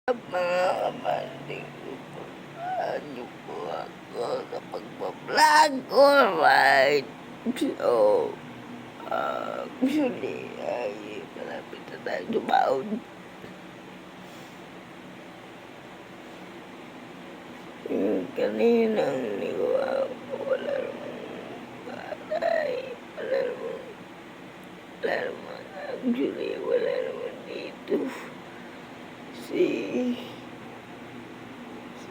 Mga kapatid ko, puntahan niyo po ako sa pagpa-vlog ko, right? So, actually, ay malapit na tayo dumaon. Yung kaninang liwa ko, wala namang patay, actually, wala naman dito. Si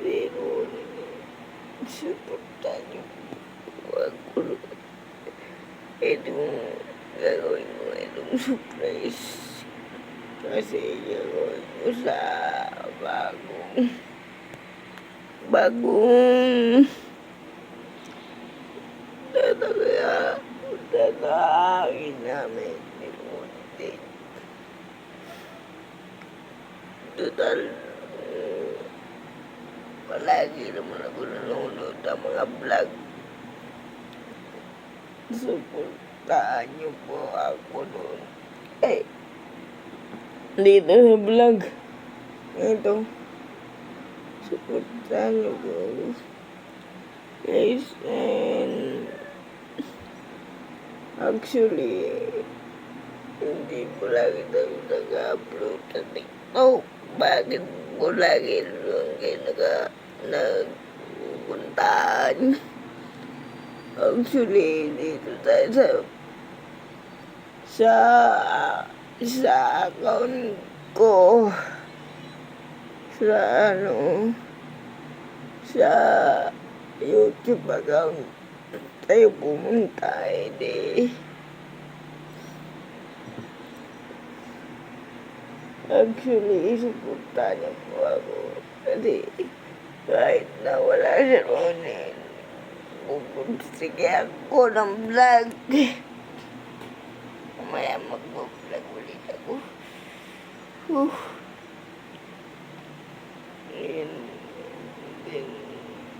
Ronnie, supportan niyo po ako. Itong gagawin ko itong surprise. Kasi gagawin ko sa bagong tatakain namin ni Monte. Total, palagi naman ako nanonood ng mga vlog. Suportahan niyo po ako doon. Dito sa vlog. Ito. Suportahan niyo po ako. Guys, and actually, hindi po lagi tayo nag-upload sa TikTok. Bakit po lagi doon kayo nagpupuntaan? Actually, dito tayo sa account ko, sa YouTube account tayo pumunta, actually, suportahan niyo po ako. Kasi kahit na wala si Ronnie, sige ako ng vlog. Mamaya mag-vlog ulit ako. And then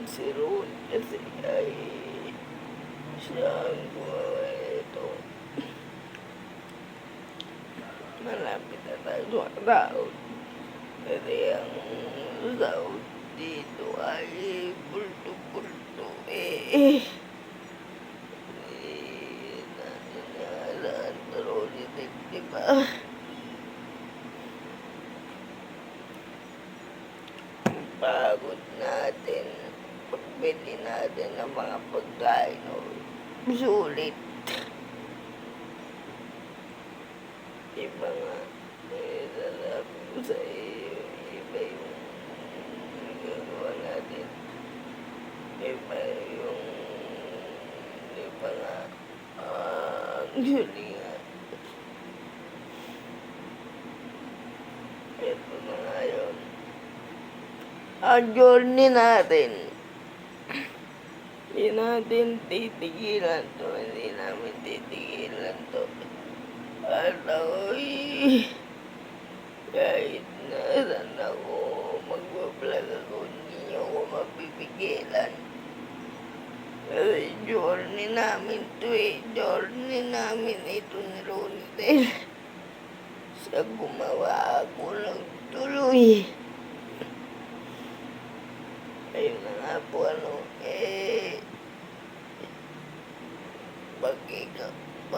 si Ronnie kasi ay siyang ito. Malapit na tayo sa Raod. Kasi ang Raod dito ay bulto-bulto natin na Ronnie, diba? Pagod natin. Pagbili natin ng mga pagkain. Sulit. Iba nga. Sasabi ko sa iyo. Iba yung nagagawa natin. Iba nga. Actually nga. Ito na nga yun. Ang journey natin. Hindi natin titigilan to. Hindi namin titigilan to. At ako'y kahit na saan ako magbablog ako, hindi niyo ako mapipigilan. Kasi journey namin to journey namin ito ni Ronnie. Sa gumawa ako ng tuloy. Ayun na nga po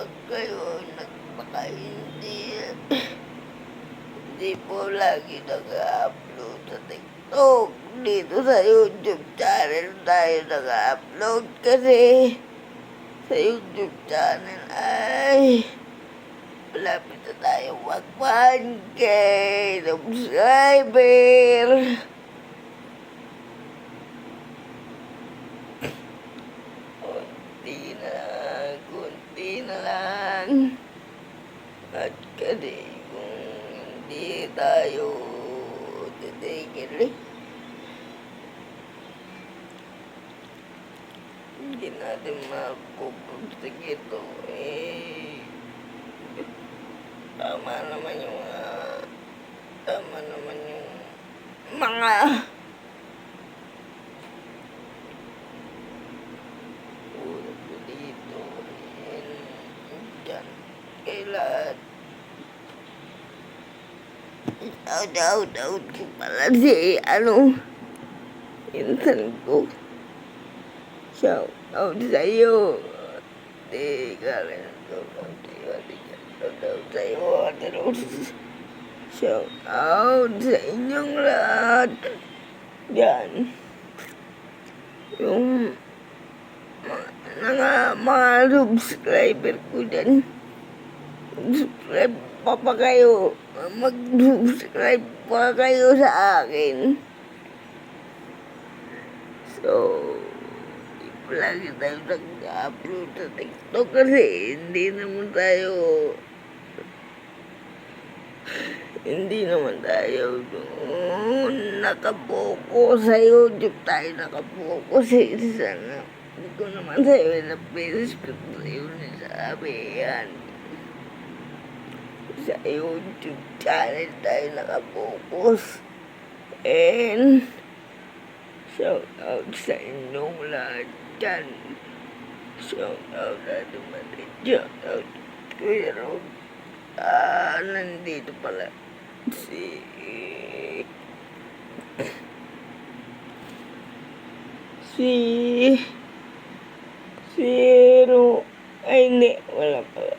pag kayo hindi po lagi nag-upload sa TikTok. Dito sa YouTube channel tayo nag-upload kasi sa YouTube channel ay malapit na tayo mag-1K subscriber. Kunti na lang. At kasi kung hindi tayo titigil, hindi natin mapupursig ito. Tama naman yung mga dito. Dyan. Kay lahat. Shout out ko pala si insan ko. Shout out sa'yo. Di ka rin. Shout out sa'yo, Ate Rose. Shout out sa inyong lahat. Yan. Yung mga subscriber ko dyan. Subscribe pa kayo. Mag-subscribe pa kayo sa akin. So, di palagi tayo nag-upload sa TikTok kasi hindi naman tayo nakapokus sa YouTube tayo nakapokus sana. Hindi ko naman sa'yo na-Facebook sa'yo nasabi yan. Sa YouTube channel tayo nakapokus. And shout out sa inyong lahat dyan. Shout out Ate Marit. Shout out Kuya Rod. Nandito pala si ay hindi, wala pala.